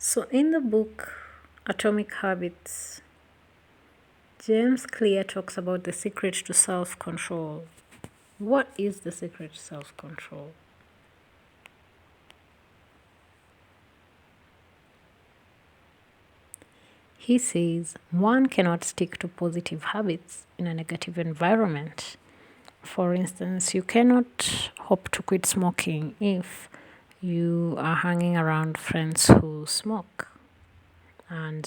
So, in the book Atomic Habits, James Clear talks about the secret to self control. What is the secret to self control? He says one cannot stick to positive habits in a negative environment. For instance, you cannot hope to quit smoking if you are hanging around friends who smoke. And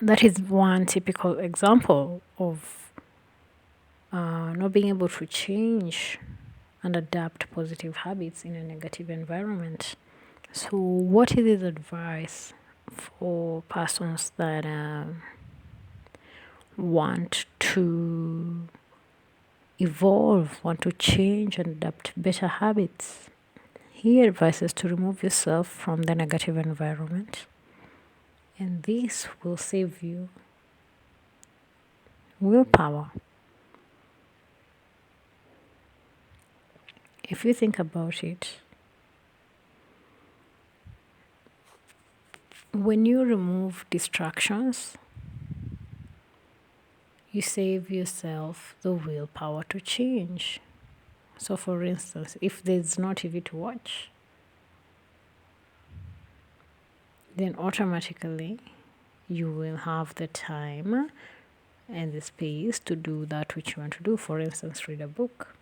that is one typical example of not being able to change and adapt positive habits in a negative environment. So, what is his advice for persons that want to evolve, want to change and adapt better habits? He advises to remove yourself from the negative environment, and this will save you willpower. If you think about it, when you remove distractions, you save yourself the willpower to change. So, for instance, if there's no TV to watch, then automatically you will have the time and the space to do that which you want to do. For instance, read a book.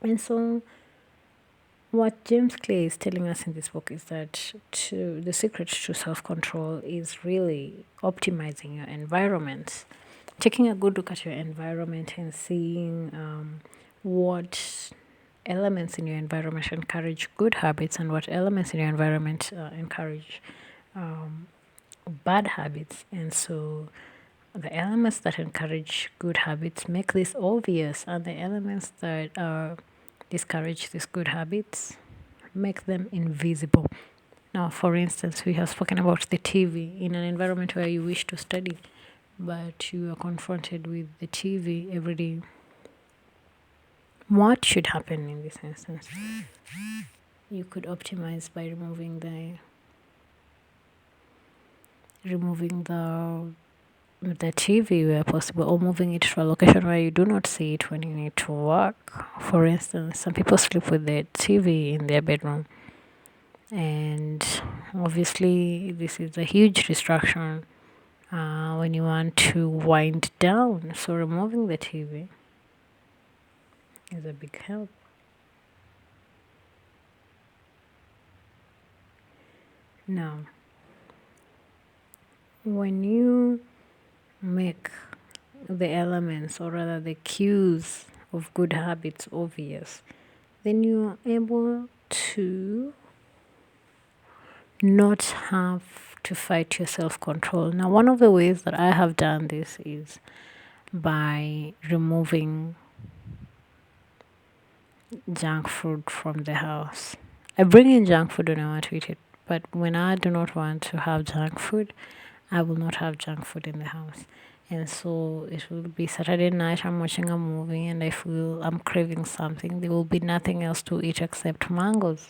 And so, what James Clear is telling us in this book is that the secret to self control is really optimizing your environment, taking a good look at your environment and seeing what elements in your environment encourage good habits and what elements in your environment encourage bad habits. And so the elements that encourage good habits make this obvious, and the elements that discourage these good habits make them invisible. Now, for instance, we have spoken about the TV in an environment where you wish to study, but you are confronted with the TV every day. What should happen in this instance? You could optimize by removing the TV where possible, or moving it to a location where you do not see it when you need to work. For instance, some people sleep with their TV in their bedroom, and obviously this is a huge distraction when you want to wind down. So removing the TV is a big help. Now, when you make the elements, or rather the cues of good habits obvious, then you're able to not have to fight your self control. Now, one of the ways that I have done this is by removing junk food from the house. I bring in junk food when I want to eat it, but when I do not want to have junk food, I will not have junk food in the house. And so it will be Saturday night, I'm watching a movie and I feel I'm craving something. There will be nothing else to eat except mangoes.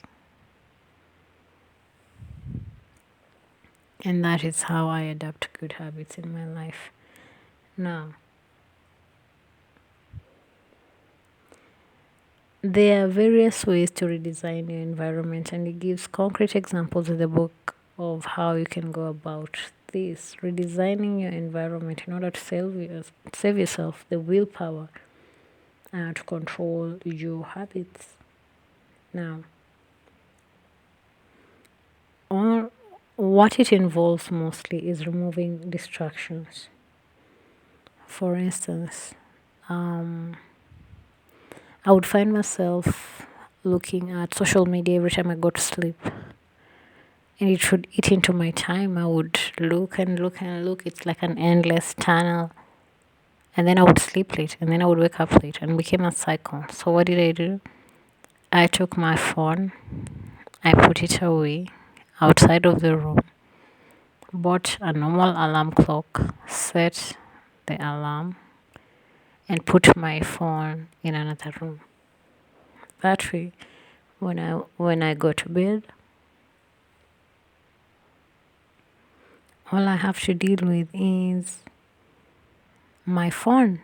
And that is how I adapt good habits in my life. Now, there are various ways to redesign your environment, and it gives concrete examples in the book of how you can go about this, redesigning your environment in order to save yourself the willpower to control your habits. Now, what it involves mostly is removing distractions. For instance, I would find myself looking at social media every time I go to sleep, and it would eat into my time. I would look and look and look. It's like an endless tunnel. And then I would sleep late, and then I would wake up late, and it became a cycle. So what did I do? I took my phone, I put it away outside of the room, bought a normal alarm clock, set the alarm, and put my phone in another room. That way, when I go to bed, all I have to deal with is my phone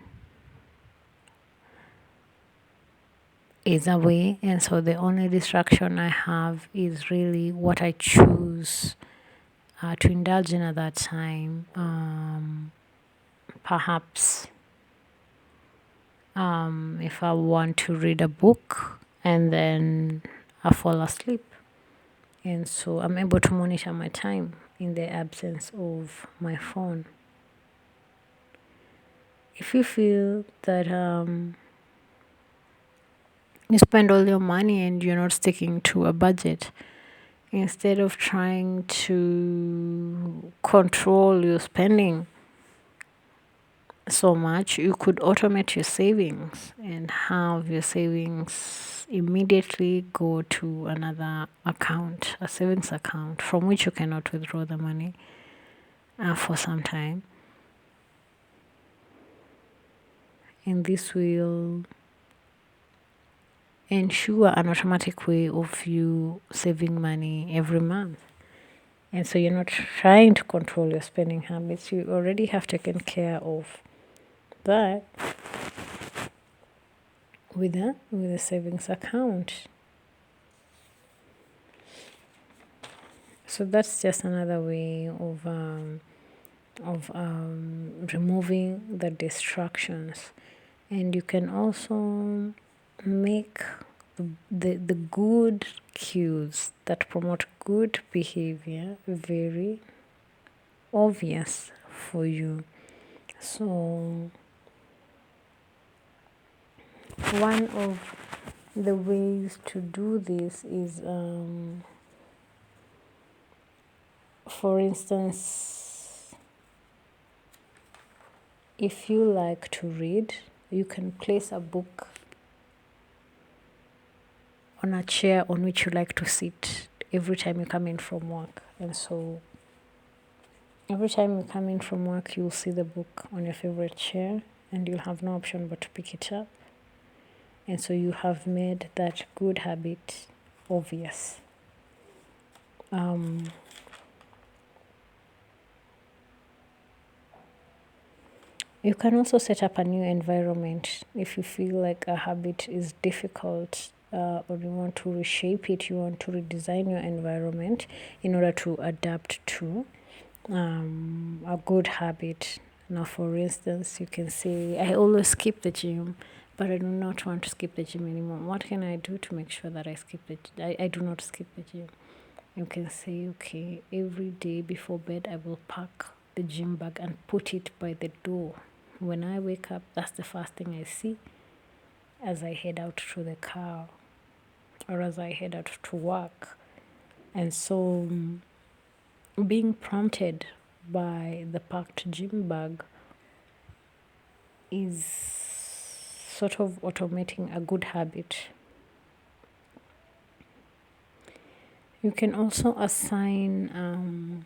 is away, and so the only distraction I have is really what I choose to indulge in at that time. Perhaps if I want to read a book and then I fall asleep. And so I'm able to monitor my time in the absence of my phone. If you feel that you spend all your money and you're not sticking to a budget, instead of trying to control your spending so much, you could automate your savings and have your savings immediately go to another account, a savings account, from which you cannot withdraw the money for some time. And this will ensure an automatic way of you saving money every month. And so you're not trying to control your spending habits. You already have taken care of that with a savings account. So that's just another way of removing the distractions. And you can also make the good cues that promote good behavior very obvious for you. So one of the ways to do this is, for instance, if you like to read, you can place a book on a chair on which you like to sit every time you come in from work. And so every time you come in from work, you'll see the book on your favorite chair and you'll have no option but to pick it up. And so you have made that good habit obvious. You can also set up a new environment if you feel like a habit is difficult, or you want to reshape it, you want to redesign your environment in order to adapt to a good habit. Now, for instance, you can say, I always skip the gym, but I do not want to skip the gym anymore. What can I do to make sure that I do not skip the gym? You can say, okay, every day before bed, I will pack the gym bag and put it by the door. When I wake up, that's the first thing I see as I head out to the car or as I head out to work. And so being prompted by the packed gym bag is sort of automating a good habit. You can also assign,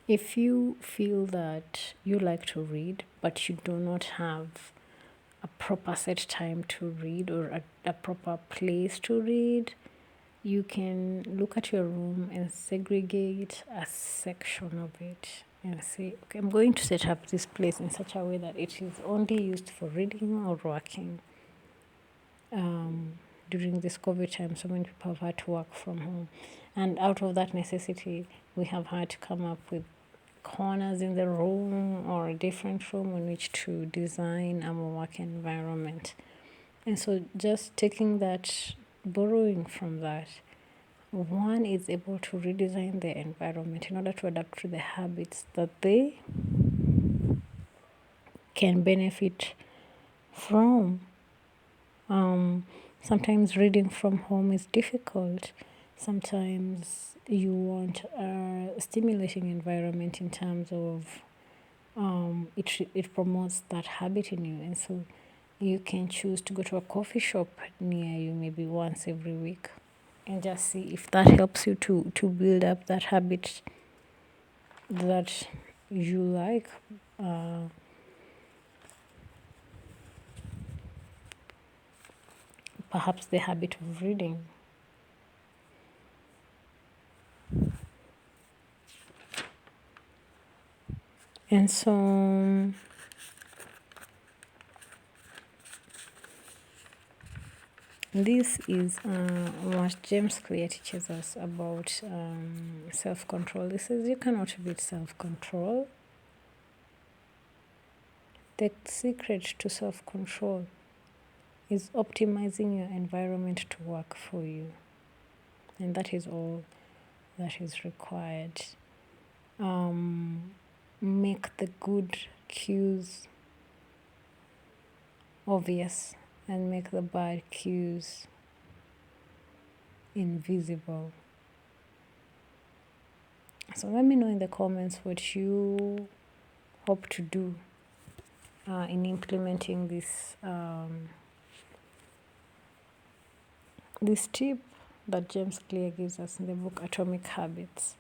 if you feel that you like to read, but you do not have a proper set time to read or a proper place to read, you can look at your room and segregate a section of it and say, okay, I'm going to set up this place in such a way that it is only used for reading or working. During this COVID time, so many people have had to work from home. And out of that necessity, we have had to come up with corners in the room or a different room in which to design our work environment. And so just taking that, borrowing from that, one is able to redesign their environment in order to adapt to the habits that they can benefit from. Sometimes reading from home is difficult. Sometimes you want a stimulating environment in terms of it promotes that habit in you. And so you can choose to go to a coffee shop near you maybe once every week and just see if that helps you to build up that habit that you like. perhaps the habit of reading. And so this is what James Clear teaches us about self-control. He says you cannot beat self-control. The secret to self-control is optimizing your environment to work for you. And that is all that is required. Make the good cues obvious and make the bad cues invisible. So let me know in the comments what you hope to do in implementing this tip that James Clear gives us in the book Atomic Habits.